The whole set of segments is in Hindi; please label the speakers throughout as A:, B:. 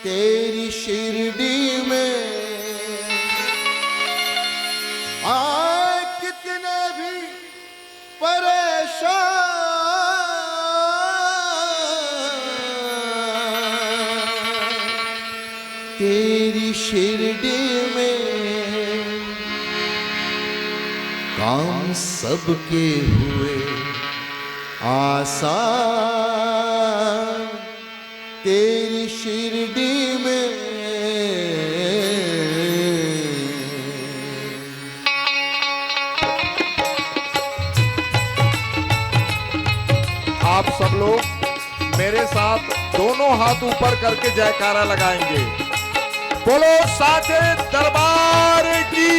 A: तेरी शिरडी में कितने भी परेशान तेरी शिरडी में काम सबके हुए आसान तेरी शिरडी में।
B: आप सब लोग मेरे साथ दोनों हाथ ऊपर करके जयकारा लगाएंगे। बोलो साचे दरबार की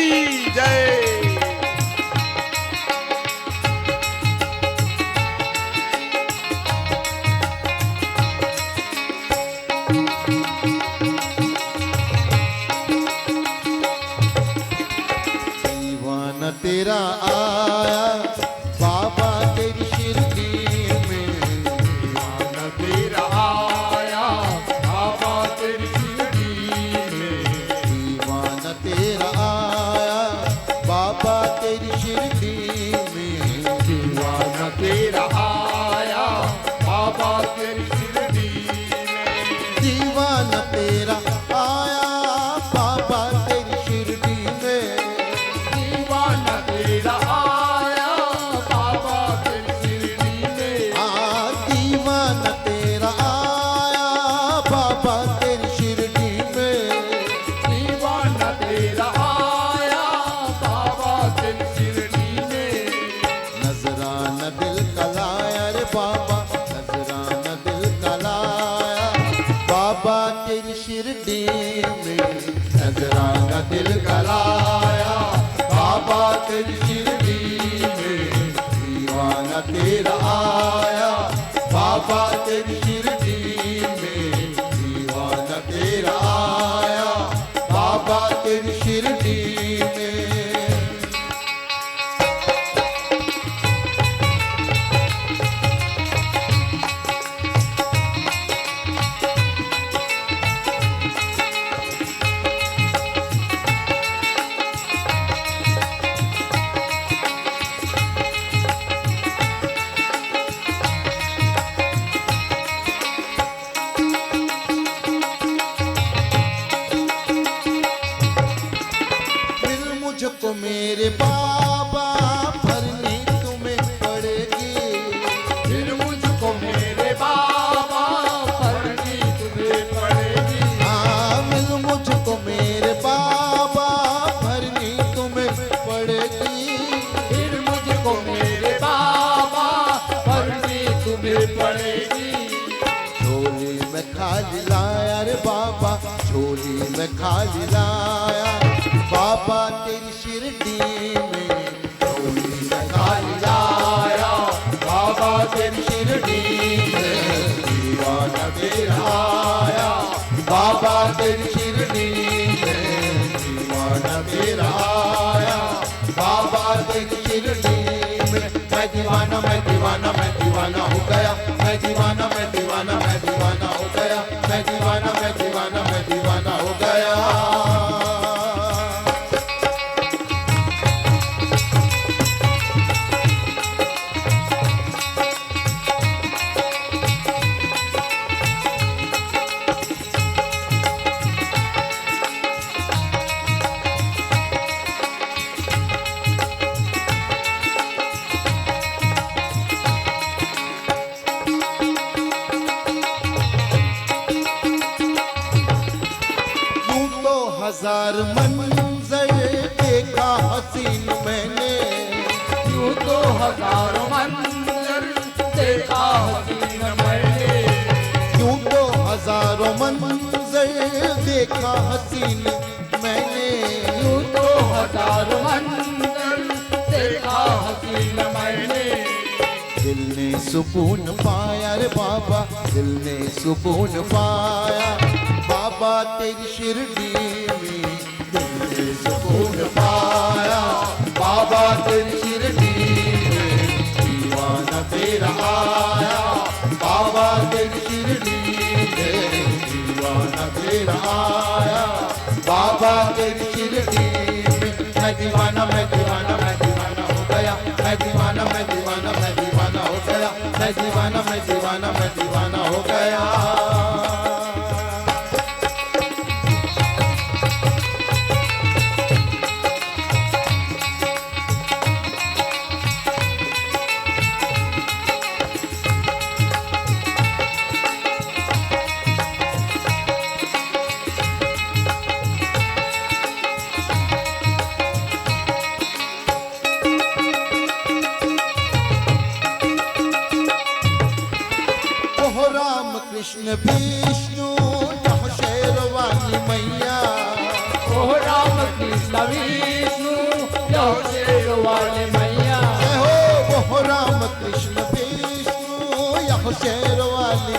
B: जय।
A: दीवाना तेरा आया बाबा तेरी शिरडी में।
B: दीवाना तेरा आया बाबा तेरी शिरडी में।
A: दीवाना तेरा आया बाबा तेरी शिरडी में।
B: दीवाना तेरा आया बाबा तेरी शिरडी में।
A: दीवाना तेरा आया बाबा तेरी शिरडी में।
B: दीवाना तेरा आया बाबा तेरी शिरडी में।
A: दीवाना तेरा आया बाबा तेरी शिरडी में।
B: दीवाना तेरा आया बाबा तेरी शिरडी में।
A: नजराना दिल का लाया रे बाबा, नजराना दिल का लाया बाबा तेरी शिरडी में। नजराना दिल का लाया बाबा तेरी शिरडी में। दीवाना तेरा आया बाबा तेरी शिरडी में। दीवाना तेरा आया बाबा तेरी शिरडी में। मिल मुझको मेरे बाबा भरनी तुम्हें पड़ेगी।
B: फिर मुझको मेरे बाबा भरनी तुम्हें पड़ेगी।
A: मिल मुझको मेरे बाबा भरनी तुम्हें पड़ेगी।
B: फिर मुझको मेरे बाबा भरनी तुम्हें पड़ेगी।
A: झोली में खाली लाया रे बाबा, झोली में खाली लाया बाबा तेरी शिरडी में। झोली में खाली लाया बाबा तेरी शिरडी में। दीवाना तेरा आया बाबा तेरी शिरडी में। दीवाना तेरा आया बाबा तेरी शिरडी में। मैं दीवाना मैं दीवाना मैं दीवाना हो गया। मैं दीवाना मैं दीवाना मैं दीवाना हो गया। मैं दीवाना मैं दीवाना मैं दीवाना हो गया। हजार मंजर देखा हसीन मैंने।
B: यूं तो हजारों मंजर देखा हसीन मैंने।
A: यूं तो हजारों मंजर देखा हसीन मैंने।
B: यूं तो हजारों मंजर देखा हसीन मैंने।
A: दिल ने सुकून पाया रे बाबा, दिल ने सुकून पाया बाबा तेरी शिरडी में। दिल ने सुकून पाया बाबा तेरी शिरडी में। दीवाना तेरा आया बाबा तेरी शिरडी में। दीवाना दीवाना तेरा आया बाबा तेरी शिरडी में। मैं दीवाना मैं दीवाना मैं दीवाना हो गया, मैं दीवाना मैं दीवाना मैं दीवाना हो गया, मैं दीवाना मैं दीवाना मैं दीवाना हो गया। कृष्ण विष्णु यह शेरवाली मैया,
C: ओह राम कृष्ण विष्णु यह शेरवाली मैया,
A: हो राम कृष्ण विष्णु यह शेरवाली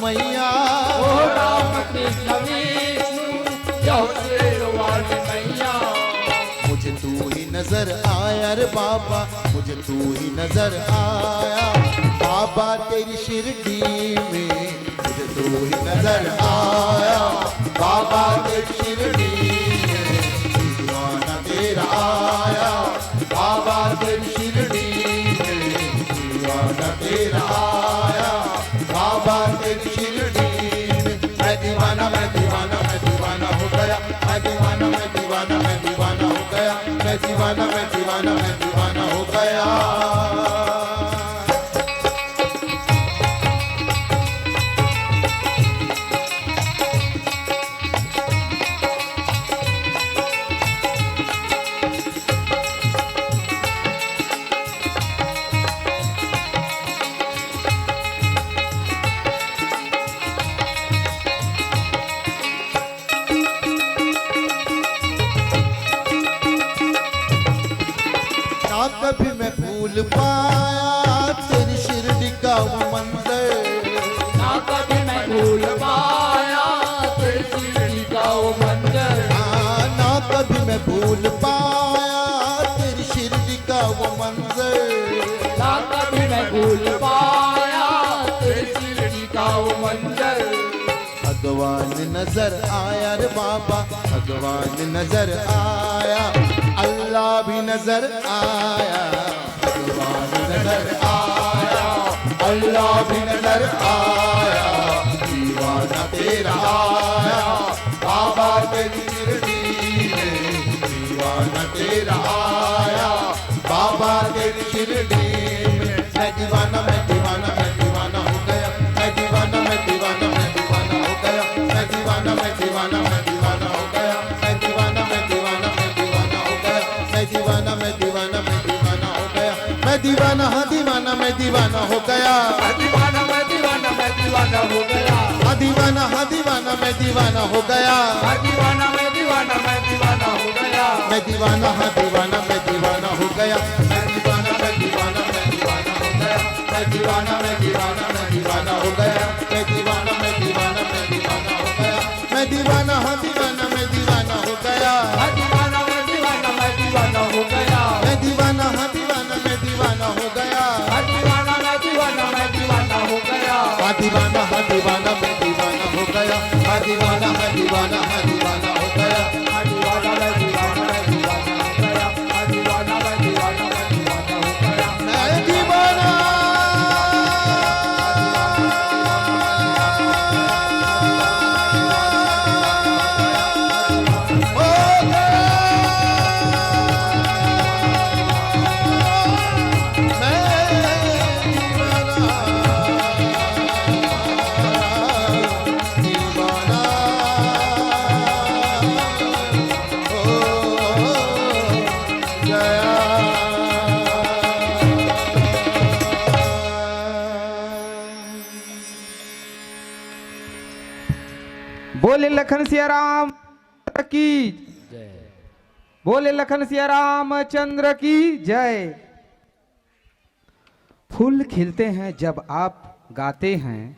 A: मैया,
C: ओह राम कृष्ण विष्णु यह शेरवाली मैया।
A: मुझे तू ही नजर आया रे बाबा, मुझे तू ही नजर आया बाबा तेरी शिरडी में, मुझे तू ही नजर आया बाबा तेरी शिरडी में। दीवाना तेरा आया बाबा तेरी शिरडी में, दीवाना तेरा आया बाबा तेरी शिरडी में। मैं दीवाना मैं दीवाना मैं दीवाना हो गया, मैं दीवाना मैं दीवाना मैं दीवाना हो गया, मैं दीवाना मैं दीवाना मैं दीवाना हो गया। कभी मैं भूल पाया तेरी शिरडी का वो मंदिर,
C: ना कभी मैं भूल पाया तेरी शिरडी का वो मंदिर,
A: ना कभी मैं भूल पाया तेरी शिरडी का वो मंदिर,
C: ना कभी मैं भूल पाया तेरी शिरडी का वो मंदिर।
A: भगवान नजर आया रे बाबा, भगवान नजर आया, अल्लाह भी नजर आया, भगवान नजर आया, अल्लाह भी नजर आया। दीवाना तेरा आया बाबा तेरी शिरडी में, दीवाना तेरा आया बाबा तेरी शिरडी में। मैं दीवाना मैं दीवाना मैं दीवाना हो गया, मैं दीवाना मैं दीवाना मैं दीवाना हो गया, मैं दीवाना मैं दीवाना मैं दीवाना हो गया, मैं दीवाना मैं दीवाना मैं दीवाना हो गया, मैं दीवाना मैं दीवाना मैं दीवाना हो गया, मैं दीवाना हाँ दीवाना मैं दीवाना हो गया,
C: दीवाना मैं दीवाना मैं दीवाना हो गया,
A: हाँ दीवाना हाँ दीवाना मैं दीवाना हो गया,
C: दीवाना मैं दीवाना मैं दीवाना हो गया,
A: मैं दीवाना हाँ दीवाना मैं दीवाना हो गया, मैं दीवाना मैं दीवाना मैं दीवाना हो गया, मैं दीवाना मैं दीवाना मैं दीवाना हो गया, मैं दीवाना मैं दीवाना मैं दीवाना हो गया, मैं दीवाना हाँ दीवाना मैं दीवाना हो गया,
C: दीवाना मैं दीवाना मैं दीवाना हो गया,
A: मैं दीवाना हाँ दीवाना मैं दीवाना हो गया,
C: दीवाना मैं दीवाना मैं दीवाना हो गया,
A: हाँ दीवाना हाँ दीवाना मैं दीवाना हो गया, हाँ दीवाना हाँ दीवाना हाँ दीवाना हो गया,
C: दीवाना मैं दीवाना मैं दीवाना हो गया, दीवाना मैं दीवाना मैं दीवाना हो गया,
A: मैं दीवाना
D: बोले लखन सिया राम की बोले लखन सिया रामचंद्र की जय। फूल खिलते हैं जब आप गाते हैं,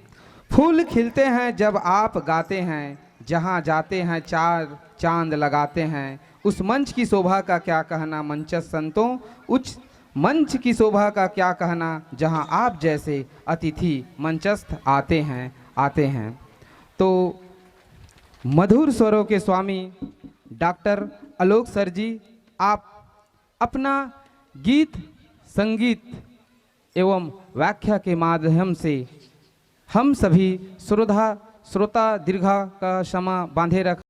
D: फूल खिलते हैं जब आप गाते हैं, जहाँ जाते हैं चार चांद लगाते हैं। उस मंच की शोभा का क्या कहना मंचस्थ संतों, उच्च मंच की शोभा का क्या कहना जहाँ आप जैसे अतिथि मंचस्थ आते हैं। तो मधुर स्वरों के स्वामी डॉक्टर आलोक सर जी, आप अपना गीत संगीत एवं व्याख्या के माध्यम से हम सभी श्रोता दीर्घा का क्षमा बांधे रख